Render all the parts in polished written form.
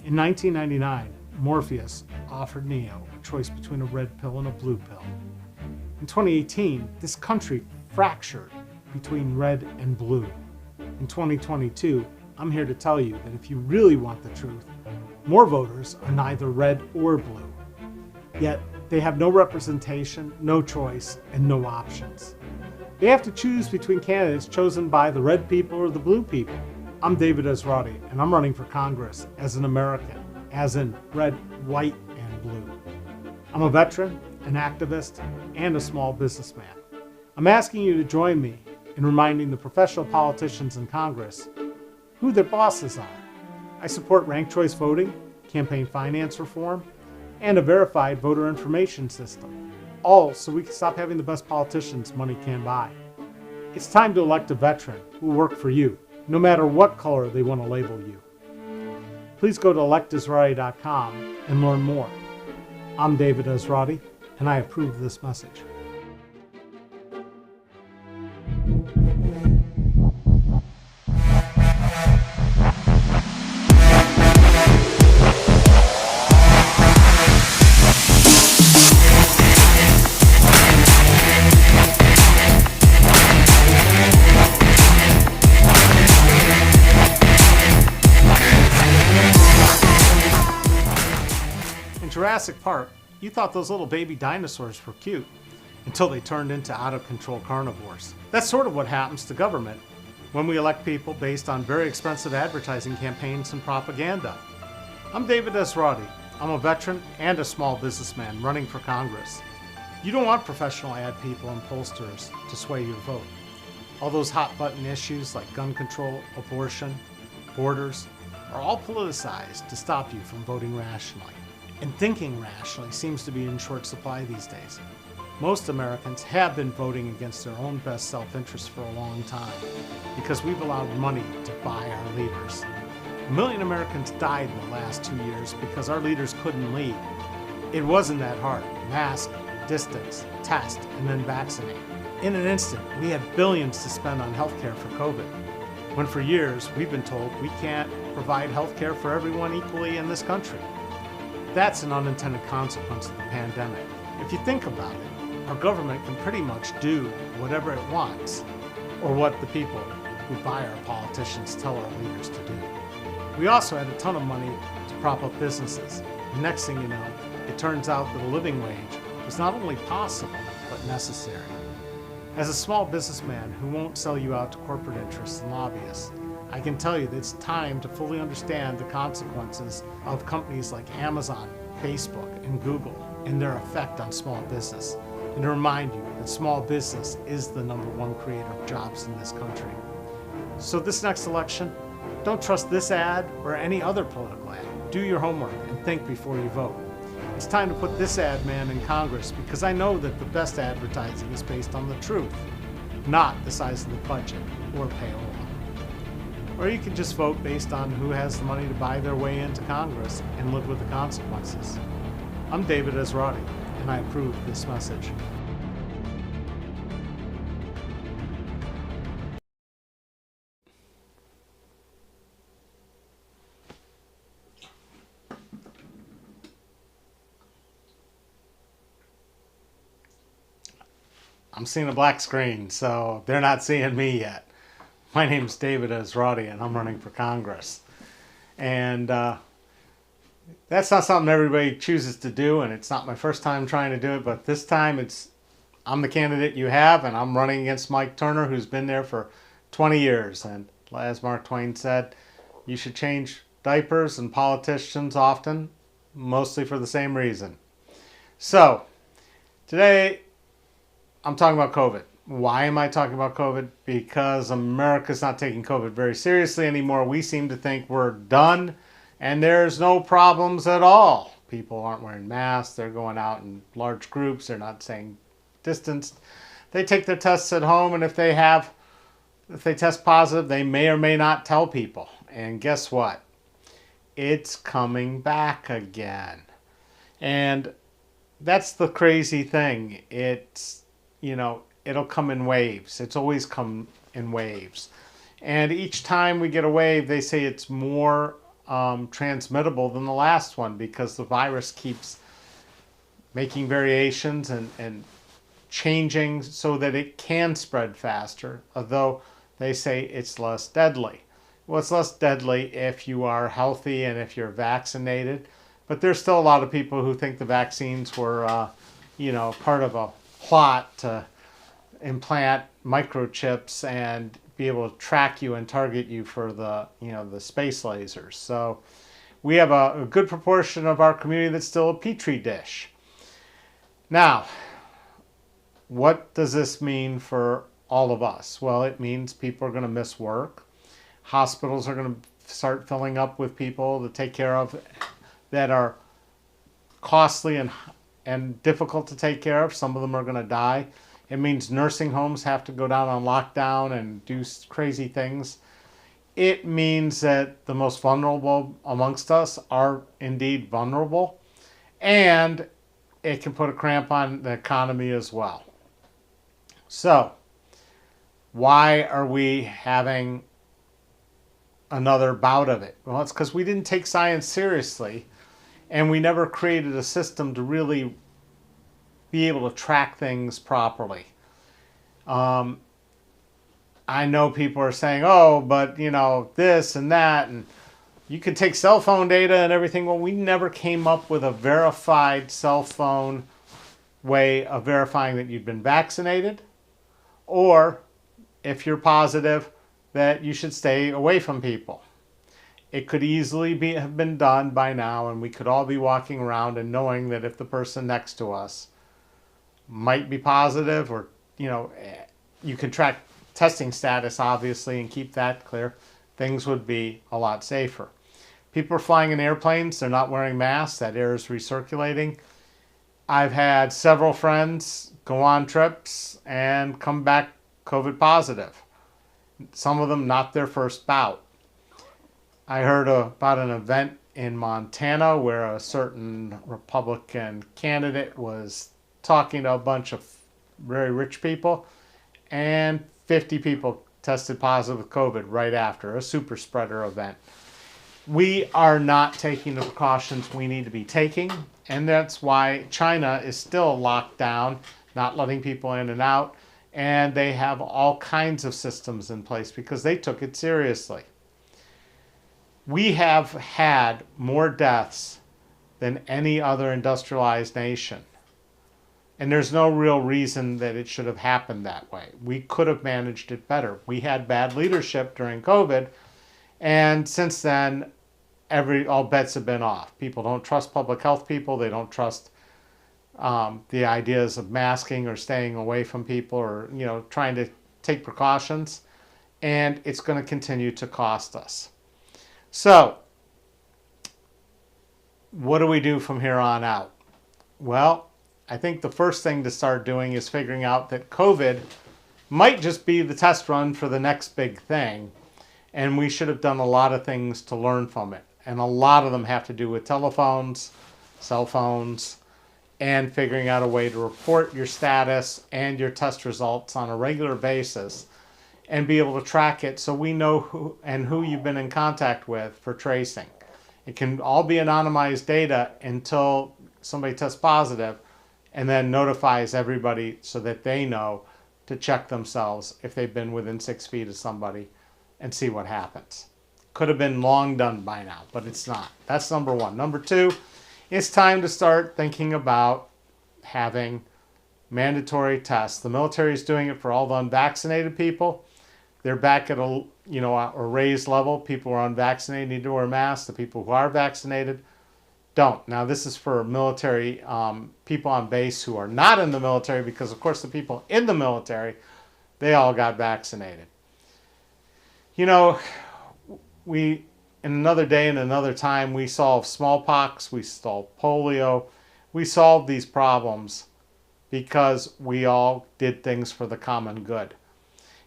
In 1999, Morpheus offered Neo a choice between a red pill and a blue pill. In 2018, this country fractured between red and blue. In 2022, I'm here to tell you that if you really want the truth, more voters are neither red or blue. Yet, they have no representation, no choice, and no options. They have to choose between candidates chosen by the red people or the blue people. I'm David Esrati, and I'm running for Congress as an American, as in red, white, and blue. I'm a veteran, an activist, and a small businessman. I'm asking you to join me in reminding the professional politicians in Congress who their bosses are. I support ranked choice voting, campaign finance reform, and a verified voter information system, all so we can stop having the best politicians money can buy. It's time to elect a veteran who will work for you, no matter what color they want to label you. Please go to electesrati.com and learn more. I'm David Esrati, and I approve this message. In Jurassic Park, you thought those little baby dinosaurs were cute until they turned into out-of-control carnivores. That's sort of what happens to government when we elect people based on very expensive advertising campaigns and propaganda. I'm David Esrati. I'm a veteran and a small businessman running for Congress. You don't want professional ad people and pollsters to sway your vote. All those hot-button issues like gun control, abortion, borders are all politicized to stop you from voting rationally. And thinking rationally seems to be in short supply these days. Most Americans have been voting against their own best self-interest for a long time because we've allowed money to buy our leaders. 1 million Americans died in the last 2 years because our leaders couldn't lead. It wasn't that hard. Mask, distance, test, and then vaccinate. In an instant, we had billions to spend on healthcare for COVID, when for years we've been told we can't provide healthcare for everyone equally in this country. That's an unintended consequence of the pandemic. If you think about it, our government can pretty much do whatever it wants, or what the people who buy our politicians tell our leaders to do. We also had a ton of money to prop up businesses. The next thing you know, it turns out that a living wage was not only possible, but necessary. As a small businessman who won't sell you out to corporate interests and lobbyists, I can tell you that it's time to fully understand the consequences of companies like Amazon, Facebook, and Google and their effect on small business, and to remind you that small business is the #1 creator of jobs in this country. So this next election, don't trust this ad or any other political ad. Do your homework and think before you vote. It's time to put this ad man in Congress because I know that the best advertising is based on the truth, not the size of the budget or payola. Or you can just vote based on who has the money to buy their way into Congress and live with the consequences. I'm David Esrati, and I approve this message. I'm seeing a black screen, so they're not seeing me yet. My name's David Esrati, and I'm running for Congress. And that's not something everybody chooses to do, and it's not my first time trying to do it, but this time I'm the candidate you have, and I'm running against Mike Turner, who's been there for 20 years. And as Mark Twain said, you should change diapers and politicians often, mostly for the same reason. So, today I'm talking about COVID. Why am I talking about COVID? Because America's not taking COVID very seriously anymore. We seem to think we're done and there's no problems at all. People aren't wearing masks. They're going out in large groups. They're not staying distanced. They take their tests at home, and if they test positive, they may or may not tell people. And guess what? It's coming back again. And that's the crazy thing. It's, it'll come in waves. It's always come in waves. And each time we get a wave, they say it's more transmittable than the last one because the virus keeps making variations and changing so that it can spread faster, although they say it's less deadly. Well, it's less deadly if you are healthy and if you're vaccinated, but there's still a lot of people who think the vaccines were, part of a plot to implant microchips and be able to track you and target you for the space lasers. So we have a good proportion of our community that's still a petri dish. Now, what does this mean for all of us? Well, it means people are going to miss work. Hospitals are going to start filling up with people to take care of that are costly and difficult to take care of. Some of them are going to die. It means nursing homes have to go down on lockdown and do crazy things. It means that the most vulnerable amongst us are indeed vulnerable. And it can put a cramp on the economy as well. So, why are we having another bout of it? Well, it's because we didn't take science seriously, and we never created a system to really be able to track things properly. I know people are saying, oh, but this and that, and you can take cell phone data and everything. Well, we never came up with a verified cell phone way of verifying that you've been vaccinated, or if you're positive, that you should stay away from people. It could easily have been done by now, and we could all be walking around and knowing that if the person next to us might be positive, or you can track testing status obviously and keep that clear, things would be a lot safer. People are flying in airplanes, they're not wearing masks, that air is recirculating. I've had several friends go on trips and come back COVID positive. Some of them not their first bout. I heard about an event in Montana where a certain Republican candidate was talking to a bunch of very rich people, and 50 people tested positive with COVID right after, a super spreader event. We are not taking the precautions we need to be taking, and that's why China is still locked down, not letting people in and out, and they have all kinds of systems in place because they took it seriously. We have had more deaths than any other industrialized nation. And there's no real reason that it should have happened that way. We could have managed it better. We had bad leadership during COVID, and since then, all bets have been off. People don't trust public health people. They don't trust the ideas of masking or staying away from people, or trying to take precautions, and it's going to continue to cost us. So, what do we do from here on out? Well, I think the first thing to start doing is figuring out that COVID might just be the test run for the next big thing, and we should have done a lot of things to learn from it. And a lot of them have to do with telephones, cell phones, and figuring out a way to report your status and your test results on a regular basis and be able to track it so we know who you've been in contact with for tracing. It can all be anonymized data until somebody tests positive, and then notifies everybody so that they know to check themselves if they've been within 6 feet of somebody and see what happens. Could have been long done by now, but it's not. That's number one. Number two, it's time to start thinking about having mandatory tests. The military is doing it for all the unvaccinated people. They're back at a raised level. People who are unvaccinated need to wear masks. The people who are vaccinated don't. Now, this is for military people on base who are not in the military, because, of course, the people in the military, they all got vaccinated. We, in another day and another time, we solved smallpox, we solved polio, we solved these problems because we all did things for the common good.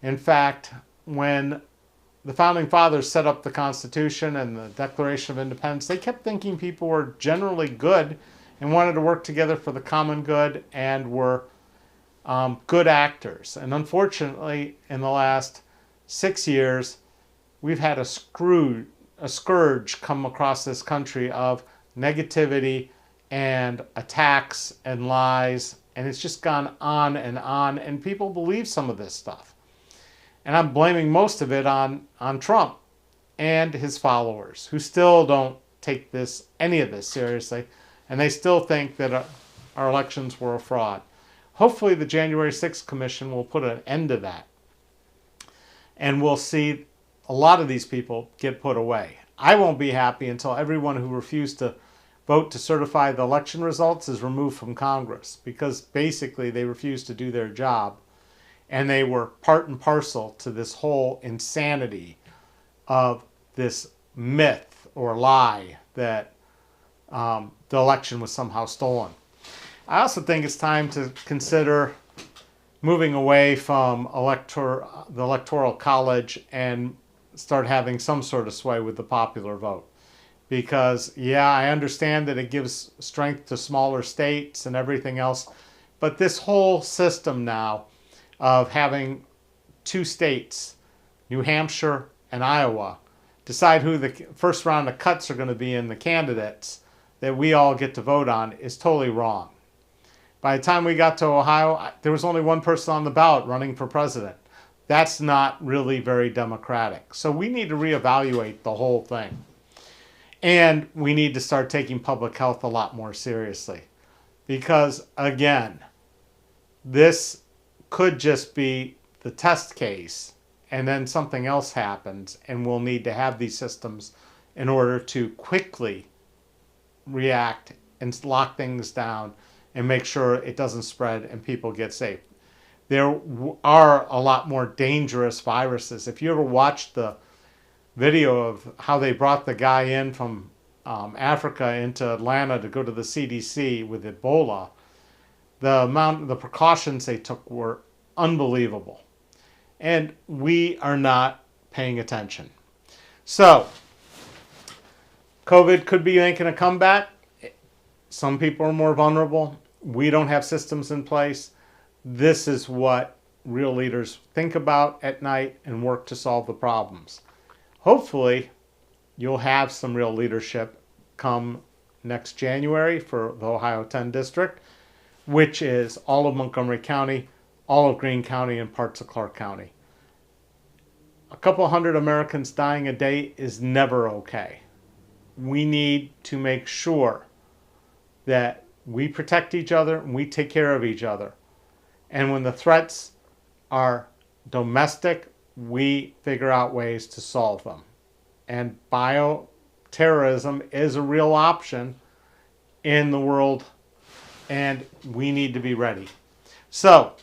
In fact, when the Founding Fathers set up the Constitution and the Declaration of Independence, they kept thinking people were generally good and wanted to work together for the common good and were good actors. And unfortunately, in the last 6 years, we've had a screwed a scourge come across this country of negativity and attacks and lies, and it's just gone on, and people believe some of this stuff. And I'm blaming most of it on Trump and his followers, who still don't take any of this seriously, and they still think that our elections were a fraud. Hopefully the January 6th Commission will put an end to that, and we'll see a lot of these people get put away. I won't be happy until everyone who refused to vote to certify the election results is removed from Congress, because basically they refused to do their job, and they were part and parcel to this whole insanity of this myth or lie that the election was somehow stolen. I also think it's time to consider moving away from the Electoral College and start having some sort of sway with the popular vote. Because, yeah, I understand that it gives strength to smaller states and everything else, but this whole system now of having two states, New Hampshire and Iowa, decide who the first round of cuts are going to be in the candidates that we all get to vote on is totally wrong. By the time we got to Ohio, there was only one person on the ballot running for president. That's not really very democratic. So we need to reevaluate the whole thing. And we need to start taking public health a lot more seriously. Because, again, this could just be the test case, and then something else happens, and we'll need to have these systems in order to quickly react and lock things down and make sure it doesn't spread and people get safe. There are a lot more dangerous viruses. If you ever watched the video of how they brought the guy in from Africa into Atlanta to go to the CDC with Ebola, the precautions they took were unbelievable. And we are not paying attention. So, COVID could be making a comeback. Some people are more vulnerable. We don't have systems in place. This is what real leaders think about at night and work to solve the problems. Hopefully, you'll have some real leadership come next January for the OH-10 district, which is all of Montgomery County, all of Greene County, and parts of Clark County. A couple hundred Americans dying a day is never okay. We need to make sure that we protect each other and we take care of each other. And when the threats are domestic, we figure out ways to solve them. And bioterrorism is a real option in the world, and we need to be ready. So,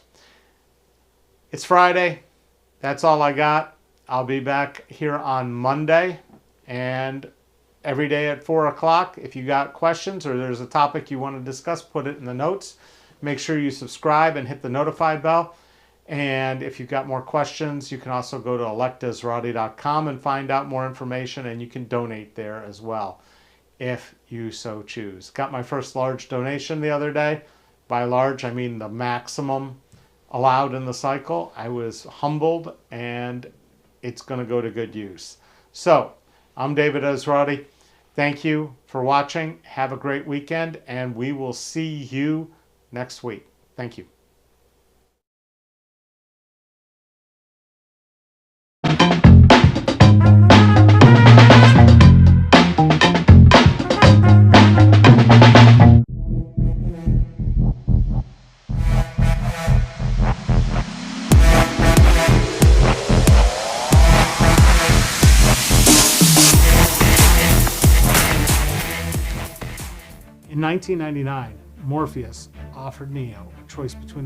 it's Friday. That's all I got. I'll be back here on Monday and every day at 4 o'clock. If you got questions or there's a topic you want to discuss, put it in the notes. Make sure you subscribe and hit the notify bell. And if you've got more questions, you can also go to electesrati.com and find out more information, and you can donate there as well if you so choose. Got my first large donation the other day. By large, I mean the maximum allowed in the cycle. I was humbled, and it's going to go to good use. So, I'm David Esrati. Thank you for watching. Have a great weekend, and we will see you next week. Thank you. In 1999, Morpheus offered Neo a choice between